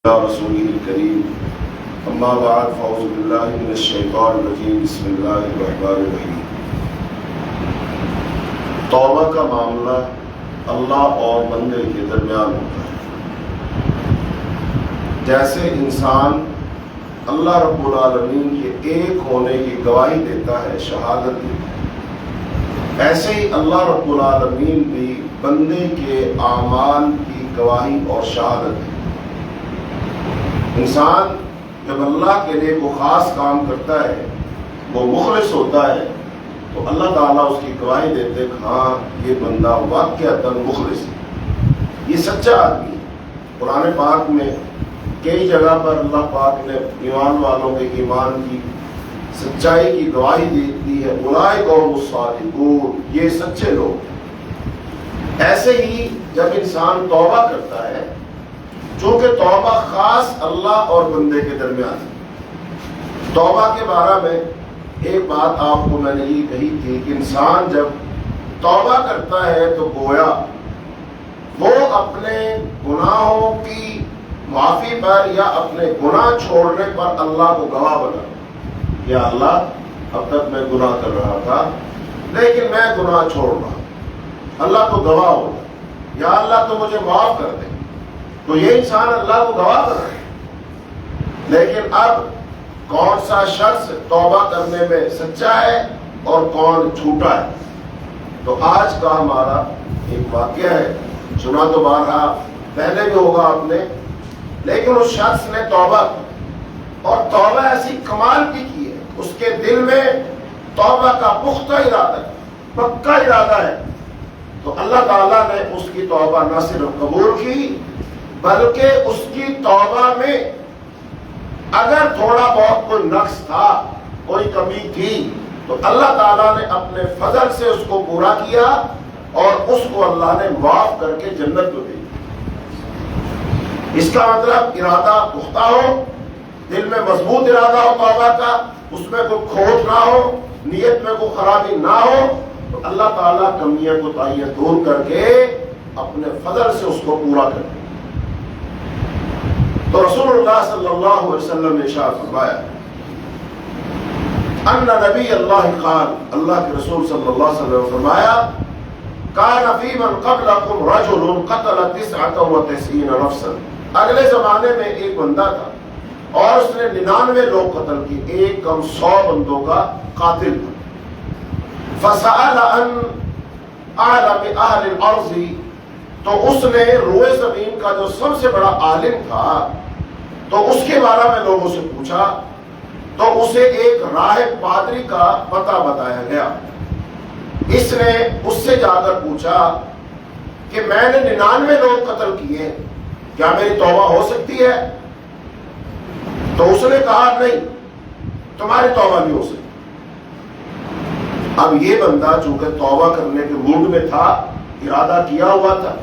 رسول الکریم اما بعد فاعوذ باللہ من الشیطان الرجیم بسم اللہ الرحمن الرحیم۔ توبہ کا معاملہ اللہ اور بندے کے درمیان ہوتا ہے۔ جیسے انسان اللہ رب العالمین کے ایک ہونے کی گواہی دیتا ہے، شہادت دیتا ہے، ایسے ہی اللہ رب العالمین بھی بندے کے اعمال کی گواہی اور شہادت دیتا ہے۔ انسان جب اللہ کے لیے کوئی خاص کام کرتا ہے، وہ مخلص ہوتا ہے، تو اللہ تعالیٰ اس کی گواہی دیتے ہیں کہ ہاں یہ بندہ واقعتاً مخلص ہے، یہ سچا آدمی ہے۔ قرآن پاک میں کئی جگہ پر اللہ پاک نے ایمان والوں کے ایمان کی سچائی کی گواہی دی ہے، اولئک هم الصادقون، یہ سچے لوگ۔ ایسے ہی جب انسان توبہ کرتا ہے، چونکہ توبہ خاص اللہ اور بندے کے درمیان ہے۔ توبہ کے بارے میں ایک بات آپ کو میں نے یہ کہی تھی کہ انسان جب توبہ کرتا ہے تو گویا وہ اپنے گناہوں کی معافی پر یا اپنے گناہ چھوڑنے پر اللہ کو گواہ بنا، یا اللہ اب تک میں گناہ کر رہا تھا لیکن میں گناہ چھوڑ رہا ہوں، اللہ تو گواہ ہوگا، یا اللہ تو مجھے معاف کر دے۔ تو یہ انسان اللہ کو گواہ کر رہا ہے۔ لیکن اب کون سا شخص توبہ کرنے میں سچا ہے اور کون جھوٹا ہے؟ تو آج کا ہمارا ایک واقعہ ہے، سنا تو بارہا پہلے بھی ہوگا آپ نے، لیکن اس شخص نے توبہ کی اور توبہ ایسی کمال کی ہے، اس کے دل میں توبہ کا پختہ ارادہ ہے، پکا ارادہ ہے۔ تو اللہ تعالیٰ نے اس کی توبہ نہ صرف قبول کی بلکہ اس کی توبہ میں اگر تھوڑا بہت کوئی نقص تھا، کوئی کمی تھی، تو اللہ تعالیٰ نے اپنے فضل سے اس کو پورا کیا اور اس کو اللہ نے معاف کر کے جنت کو دی۔ اس کا مطلب ارادہ پختہ ہو، دل میں مضبوط ارادہ ہو توبہ کا، اس میں کوئی کھوٹ نہ ہو، نیت میں کوئی خرابی نہ ہو، تو اللہ تعالیٰ کمیاں کوتاہیاں دور کر کے اپنے فضل سے اس کو پورا کر دے۔ تو رسول اللہ صلی اللہ علیہ وسلم نے ارشاد فرمایا، ان نبی اللہ قال، اللہ کے رسول صلی اللہ علیہ وسلم نے فرمایا، کان فی من قبلکم رجل قتل 99 نفسا، اگلے زمانے میں ایک بندہ تھا اور اس نے 99 لوگ قتل کیے، ایک کم 100 بندوں کا قاتل تھا۔ فسأل عن اعلم اہل الارض، تو اس نے روئے زمین کا جو سب سے بڑا عالم تھا تو اس کے بارے میں لوگوں سے پوچھا، تو اسے ایک راہب پادری کا پتہ بتایا گیا۔ اس نے اس سے جا کر پوچھا کہ میں نے 99 لوگ قتل کیے، کیا میری توبہ ہو سکتی ہے؟ تو اس نے کہا نہیں، تمہاری توبہ نہیں ہو سکتی۔ اب یہ بندہ چونکہ توبہ کرنے کے موڈ میں تھا، ارادہ کیا ہوا تھا،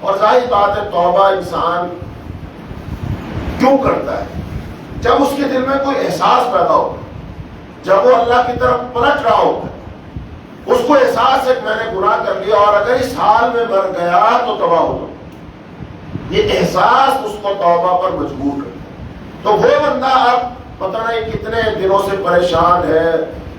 اور ظاہر بات ہے توبہ انسان کیوں کرتا ہے؟ جب اس کے دل میں کوئی احساس پیدا ہو، جب وہ اللہ کی طرف پلٹ رہا ہوتا ہے، اس کو احساس ہے کہ میں نے گناہ کر لیا اور اگر اس حال میں مر گیا تو تباہ ہو جاؤں، یہ احساس اس کو توبہ پر مجبور کرتا ہے۔ تو وہ بندہ اب پتہ نہیں کتنے دنوں سے پریشان ہے،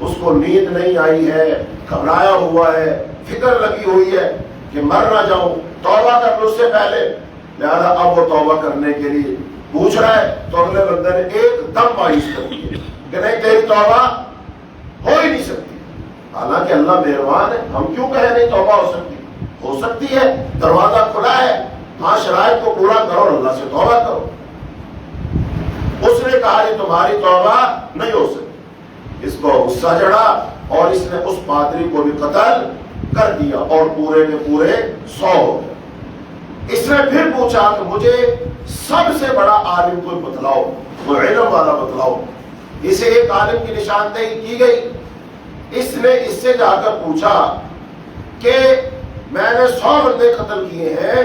اس کو نیند نہیں آئی ہے، گھبرایا ہوا ہے، فکر لگی ہوئی ہے کہ مر نہ جاؤں، توبہ کر لوں اس سے پہلے، لہذا اب وہ توبہ کرنے کے لیے پوچھ رہا ہے، تو اگلے بندے نے ایک دم مایوس کر دی کہ نہیں، تیری توبہ ہو ہی نہیں سکتی۔ حالانکہ اللہ مہربان ہے، ہم کیوں کہیں نہیں توبہ ہو سکتی ہے، دروازہ کھلا ہے، ہاں شرائط کو پورا کرو اور اللہ سے توبہ کرو۔ اس نے کہا یہ تمہاری توبہ نہیں ہو سکتی۔ اس کو غصہ چڑھا اور اس نے اس پادری کو بھی قتل کر دیا اور پورے کے پورے 100 ہو گئے۔ اس نے پھر پوچھا کہ مجھے سب سے بڑا عالم کوئی بتلاؤ، کوئی علم والا بتلاؤ۔ اسے ایک عالم کی نشاندہی کی گئی۔ اس نے اس سے جا کر پوچھا کہ میں نے 100 بندے قتل کیے ہیں،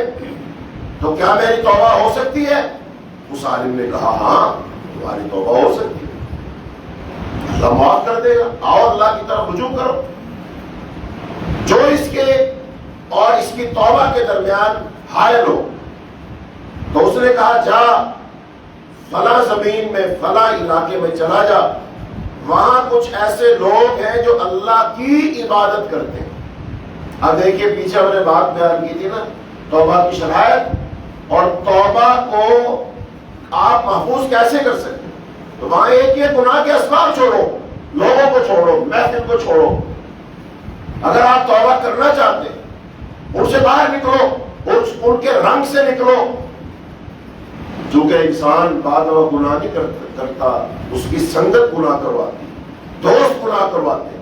تو کیا میری توبہ ہو سکتی ہے؟ اس عالم نے کہا ہاں تمہاری توبہ ہو سکتی ہے، اللہ معاف کر دے گا، آؤ اللہ کی طرف رجوع کرو۔ جو اس کے اور اس کی توبہ کے درمیان حائل ہو، تو اس نے کہا جا فلاں زمین میں فلاں علاقے میں چلا جا، وہاں کچھ ایسے لوگ ہیں جو اللہ کی عبادت کرتے ہیں۔ اب دیکھیے پیچھے ہم نے بات بیان کی تھی نا توبہ کی شرائط، اور توبہ کو آپ محفوظ کیسے کر سکتے ہیں؟ تو وہاں ایک یہ گناہ کے اسباب چھوڑو، لوگوں کو چھوڑو، محفل کو چھوڑو۔ اگر آپ توبہ کرنا چاہتے ہیں ان سے باہر نکلو، ان کے رنگ سے نکلو۔ چونکہ انسان بعد وہ گناہ نہیں کرتا، اس کی سنگت گناہ کرواتی، دوست گناہ کرواتے،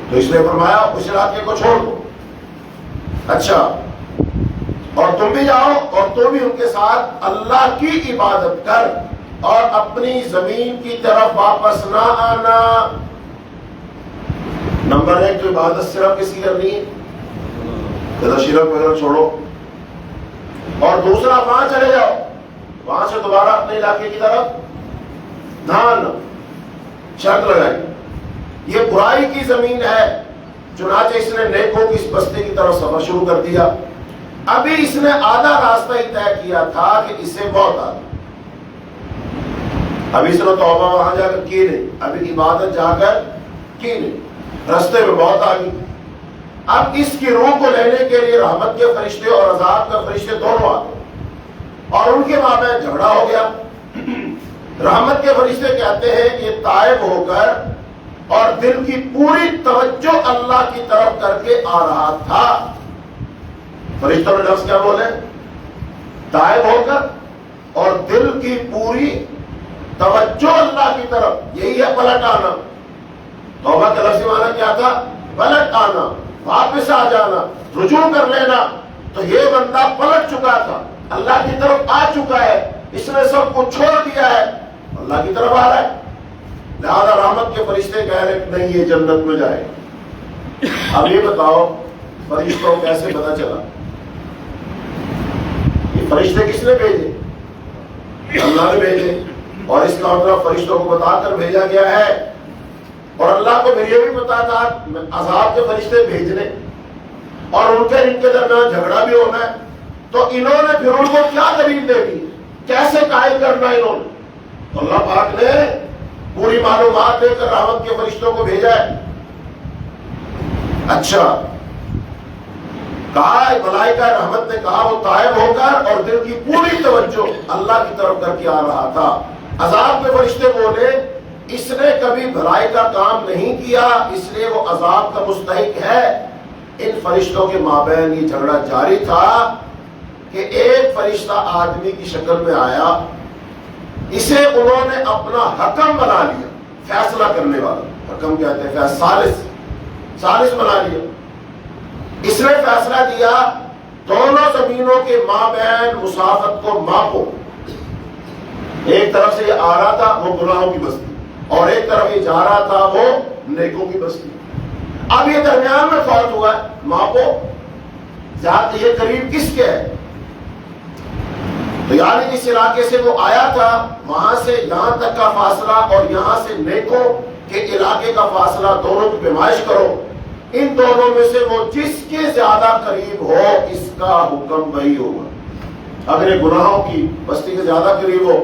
تو اس نے فرمایا اس علاقے کو چھوڑ دو۔ اچھا، اور تم بھی جاؤ اور تم بھی ان کے ساتھ اللہ کی عبادت کر اور اپنی زمین کی طرف واپس نہ آنا۔ نمبر 1 تو عبادت صرف کس کی کرنی ہے؟ شرک وغیرہ چھوڑو، اور دوسرا وہاں چلے جاؤ، وہاں سے دوبارہ اپنے علاقے کی طرف دھان شرط لگائی۔ یہ برائی کی زمین ہے، چنانچہ اس نے نیکوں کی اس بستی کی طرف سفر شروع کر دیا۔ ابھی اس نے آدھا راستہ ہی طے کیا تھا کہ اسے موت آ گئی۔ ابھی اس نے توبہ وہاں جا کر کی نہیں، ابھی عبادت جا کر کی نہیں، راستے میں موت آ گئی۔ اب اس کی روح کو لینے کے لیے رحمت کے فرشتے اور عذاب کے فرشتے دونوں آتے اور ان کے مابین جھگڑا ہو گیا۔ رحمت کے فرشتے کہتے ہیں کہ یہ تائب ہو کر اور دل کی پوری توجہ اللہ کی طرف کر کے آ رہا تھا۔ فرشتوں نے لفظ کیا بولے؟ تائب ہو کر اور دل کی پوری توجہ اللہ کی طرف، یہی ہے پلٹ آنا۔ توبہ کا لفظ معنی کیا تھا؟ پلٹ آنا، واپس آ جانا، رجوع کر لینا۔ تو یہ بندہ پلٹ چکا تھا، اللہ کی طرف آ چکا ہے، اس نے سب کو چھوڑ دیا ہے، اللہ کی طرف آ رہا ہے۔ لہذا رحمت کے فرشتے کہہ رہے کہ نہیں یہ جنت میں جائے۔ اب یہ بتاؤ فرشتوں کو کیسے پتا چلا؟ یہ فرشتے کس نے بھیجے؟ اللہ نے بھیجے، اور اس کا مطلب فرشتوں کو بتا کر بھیجا گیا ہے۔ اور اللہ کو پھر یہ بھی پتا تھا عذاب کے فرشتے بھیجنے اور ان کے درمیان جھگڑا بھی ہونا ہے، تو انہوں نے پھر ان کو کیا دلیل دے دی، کیسے قائل کرنا انہوں نے؟ تو اللہ پاک نے پوری معلومات دے کر رحمت کے فرشتوں کو بھیجا ہے۔ اچھا، کہا ملائکہ رحمت نے کہا وہ تائب ہو کر اور دل کی پوری توجہ اللہ کی طرف کر کے آ رہا تھا۔ عذاب کے فرشتے بولے اس نے کبھی بھلائی کا کام نہیں کیا، اس لیے وہ عذاب کا مستحق ہے۔ ان فرشتوں کے مابین یہ جھگڑا جاری تھا کہ ایک فرشتہ آدمی کی شکل میں آیا، اسے انہوں نے اپنا حکم بنا لیا، فیصلہ کرنے والا، حکم کہتے ہیں ثالث بنا لیا۔ اس نے فیصلہ دیا دونوں زمینوں کے مابین مسافت کو ماپو۔ ایک طرف سے یہ آ رہا تھا وہ گناہوں کی بستی، اور ایک طرف یہ جا رہا تھا وہ نیکوں کی بستی۔ اب یہ درمیان میں فالٹ ہوا ہے، ماپو زیادہ یہ قریب کس کے ہے؟ تو یعنی جس علاقے سے وہ آیا تھا وہاں سے یہاں تک کا فاصلہ اور یہاں سے نیکوں کے علاقے کا فاصلہ دونوں کی پیمائش کرو، ان دونوں میں سے وہ جس کے زیادہ قریب ہو اس کا حکم وہی ہوگا۔ اگر یہ گناہوں کی بستی کے زیادہ قریب ہو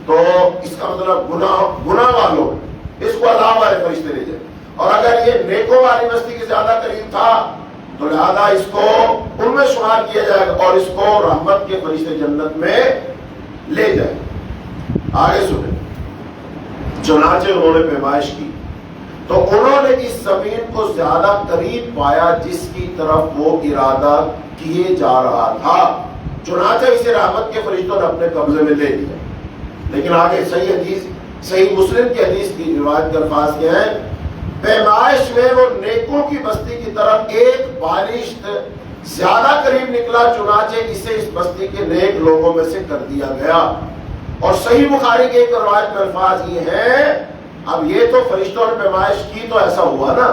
تو اس کا مطلب گناہ والوں اس کو عذاب والے فرشتے لے جائیں، اور اگر یہ نیکوں والی بستی کے زیادہ قریب تھا تو لہذا اس کو ان میں شمار کیا جائے گا اور اس کو رحمت کے فرشتے جنت میں لے جائیں۔ آگے سنیں، چنانچہ انہوں نے پیمائش کی تو انہوں نے اس زمین کو زیادہ قریب پایا جس کی طرف وہ ارادہ کیے جا رہا تھا، چنانچہ اسے رحمت کے فرشتوں نے اپنے قبضے میں لے لیا۔ لیکن آگے صحیح مسلم کی حدیث کی روایت کے الفاظ کیا ہیں؟ پیمائش میں وہ نیکوں کی بستی کی طرف ایک بالشت زیادہ قریب نکلا، چنانچہ اسے اس بستی کے نیک لوگوں میں سے کر دیا گیا۔ اور صحیح بخاری کے ایک روایت میں الفاظ یہ ہیں، اب یہ تو فرشتوں نے پیمائش کی تو ایسا ہوا نا،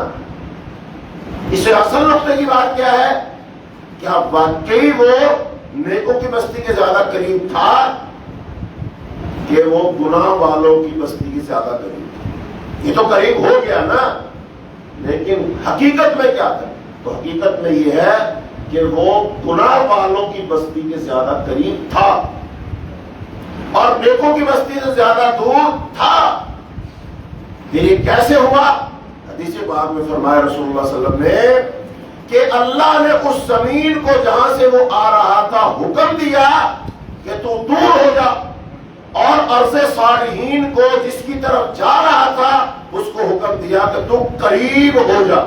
اس سے اصل نقطے کی بات کیا ہے؟ کیا واقعی وہ نیکوں کی بستی کے زیادہ قریب تھا کہ وہ گناہ والوں کی بستی کے زیادہ قریب؟ یہ تو قریب ہو گیا نا، لیکن حقیقت میں کیا تھا؟ تو حقیقت میں یہ ہے کہ وہ گناہ والوں کی بستی کے زیادہ قریب تھا۔ اور نیکوں کی بستی سے زیادہ دور تھا. پھر یہ کیسے ہوا؟ حدیث پاک میں فرمایا رسول اللہ صلی اللہ علیہ وسلم نے کہ اللہ نے اس زمین کو جہاں سے وہ آ رہا تھا حکم دیا کہ تو دور ہو جا، اور ارض صالحین کو جس کی طرف جا رہا تھا اس کو حکم دیا کہ تو قریب ہو جا.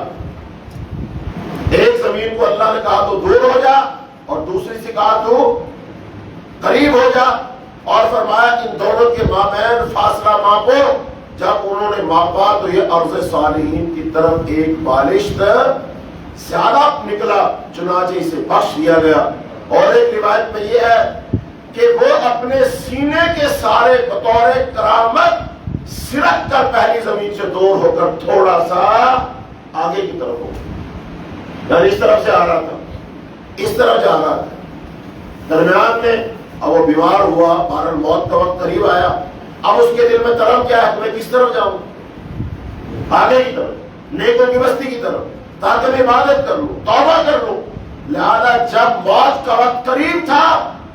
ایک زمین کو اللہ نے کہا تو دور ہو جا، اور دوسری سے کہا تو قریب ہو جا، اور فرمایا ان دونوں کے مابین فاصلہ ماپو. جب انہوں نے ماپا تو یہ ارض صالحین کی طرف ایک بالشت زیادہ نکلا، چنانچہ اسے بخش دیا گیا. اور ایک روایت میں یہ ہے کہ وہ اپنے سینے کے سارے بطور کرامت سرک کر پہلی زمین سے دور ہو کر تھوڑا سا آگے کی طرف ہو گیا. یعنی اس طرف سے آ رہا تھا، اس طرف جا رہا تھا. درمیان میں اب وہ بیمار ہوا، بہرحال موت کا وقت قریب آیا. اب اس کے دل میں طلب کیا ہے؟ میں کس طرف جاؤں؟ آگے کی طرف، نیکوں کی بستی کی طرف، تاکہ میں عبادت کر لوں، توبہ کر لوں. لہذا جب موت کا وقت قریب تھا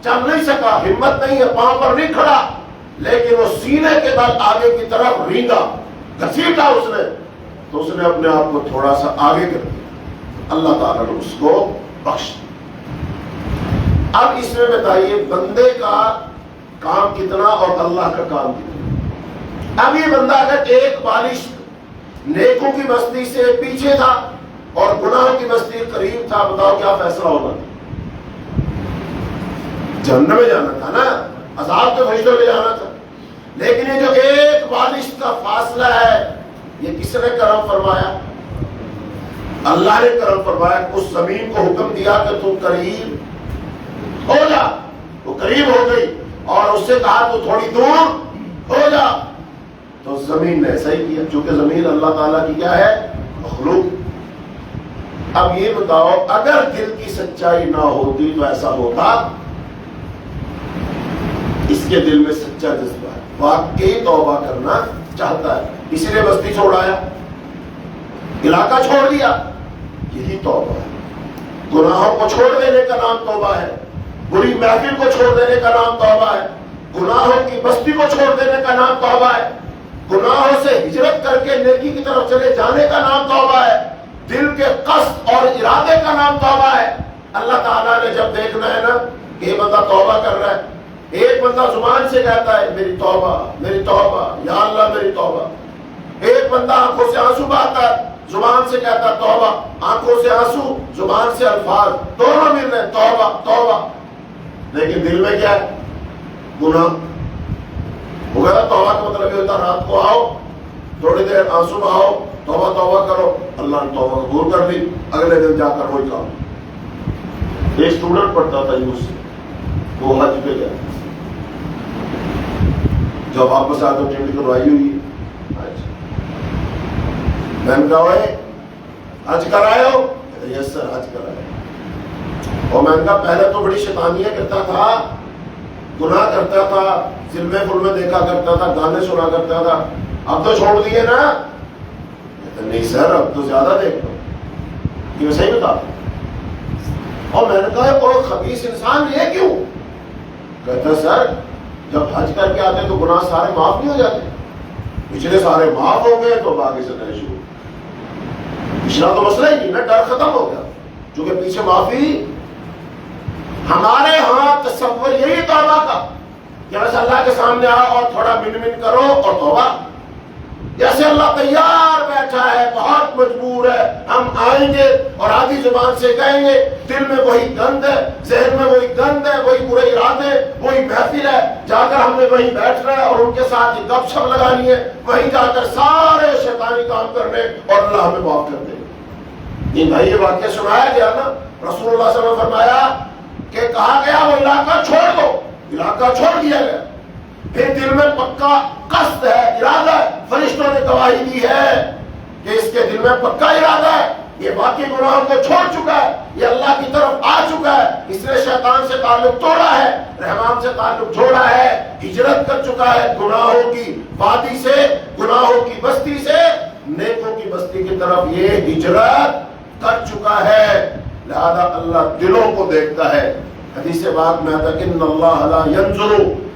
چل نہیں سکا، ہمت نہیں ہے، پاؤں پر نہیں کھڑا، لیکن وہ سینے کے بل آگے کی طرف رینگا، گھسیٹا اس نے، تو اس نے اپنے آپ کو تھوڑا سا آگے کر دیا. اللہ تعالیٰ نے اس کو بخش دیا. اب اس میں بتائیے بندے کا کام کتنا اور اللہ کا کام کتنا. اب یہ بندہ اگر ایک بالش نیکوں کی بستی سے پیچھے تھا اور گناہوں کی بستی قریب تھا، بتاؤ کیا فیصلہ ہوگا؟ جہنم میں جانا تھا نا، عذاب کے فرشتوں میں جانا تھا. لیکن یہ جو ایک بالش کا فاصلہ ہے، یہ کس نے کرم فرمایا؟ اللہ نے کرم فرمایا. اس زمین کو حکم دیا کہ تم قریب ہو جا. وہ قریب ہو گئی، اور اس سے کہا تو تھوڑی دور ہو جا. تو زمین نے ایسا ہی کیا، چونکہ زمین اللہ تعالیٰ کی کیا ہے؟ مخلوق. اب یہ بتاؤ اگر دل کی سچائی نہ ہوتی تو ایسا ہوتا؟ اس کے دل میں سچا جذبہ ہے، واقعی توبہ کرنا چاہتا ہے، اسی لیے بستی چھوڑ آیا، علاقہ چھوڑ دیا. یہی توبہ ہے. گناہوں کو چھوڑ دینے کا نام توبہ ہے، بری محفل کو چھوڑ دینے کا نام توبہ ہے، گناہوں کی بستی کو چھوڑ دینے کا نام توبہ ہے، گناہوں سے ہجرت کر کے نیکی کی طرف چلے جانے کا نام توبہ ہے، دل کے قصد اور ارادے کا نام توبہ ہے. اللہ تعالیٰ نے جب دیکھنا ہے نا کہ یہ بندہ توبہ کر رہا ہے، ایک بندہ زبان سے کہتا ہے میری توبہ میری توبہ یا اللہ میری توبہ، ایک بندہ آنکھوں سے آنسو بہاتا ہے، زبان سے کہتا توبہ، آنکھوں سے آنسو، زبان سے الفاظ، دونوں مل رہے توبہ توبہ، لیکن دل میں کیا ہے؟ گناہ. وہ کہتا توبہ کا مطلب یہ ہوتا رات کو آؤ، تھوڑی دیر آنسو بہاؤ، توبہ توبہ کرو، اللہ نے توبہ قبول کر لی، اگلے دن جا کر وہی کام. ایک اسٹوڈنٹ پڑھتا تھا یوں سے، وہ حج پہ گیا، جب واپس آتا ٹکٹ کروائی ہوئی ہے، میں نے کہا حج کرائے ہو؟ یس سر حج کرائے. اور میں نے کہا پہلے تو بڑی شیطانیاں کرتا تھا، گناہ کرتا تھا، فلمیں دیکھا کرتا تھا، گانے سنا کرتا تھا، اب تو چھوڑ دیے نا؟ نہیں سر اب تو زیادہ دیکھتا ہوں. یہ صحیح بتا. اور میں نے کہا کوئی خبیث انسان یہ کیوں؟ کہتا سر جب حج کر کے آتے تو گناہ سارے معاف نہیں ہو جاتے؟ پچھلے سارے معاف ہو گئے تو باقی سے نئے شروع. پچھلا تو مسئلہ ہی نہیں نا، ڈر ختم ہو گیا، چونکہ پیچھے معافی. ہمارے ہاں تصور یہی توبہ کا کہ بس اللہ کے سامنے آؤ اور تھوڑا من کرو اور توبہ. جیسے اللہ تیار بیٹھا ہے، بہت مجبور ہے، ہم آئیں گے اور آدھی زبان سے کہیں گے، دل میں وہی گند ہے، ذہن میں وہی گند ہے، وہی برے ارادے، وہی محفل ہے، جا کر ہم نے وہیں بیٹھنا ہے اور ان کے ساتھ ہی گپ شپ لگانی ہے، وہیں جا کر سارے شیطانی کام کرنے اور اللہ ہمیں معاف کر دے. یہ بھائی یہ واقعہ سنایا گیا نا، رسول اللہ صلی اللہ علیہ وسلم نے فرمایا کہ کہا گیا وہ علاقہ چھوڑ دو، علاقہ چھوڑ دیا گیا. پھر دل میں پکا قصد ہے، ارادہ ہے، فرشتوں نے گواہی دی ہے کہ اس کے دل میں پکا ارادہ ہے، یہ باقی گناہوں کو چھوڑ چکا ہے، یہ اللہ کی طرف آ چکا ہے، اس نے شیطان سے تعلق توڑا ہے، رحمان سے تعلق جوڑا ہے، ہجرت کر چکا ہے گناہوں کی وادی سے، گناہوں کی بستی سے نیکوں کی بستی کی طرف یہ ہجرت کر چکا ہے. لہذا اللہ دلوں کو دیکھتا ہے. حدیث پاک میں آتا کہ ان اللہ لا ينظر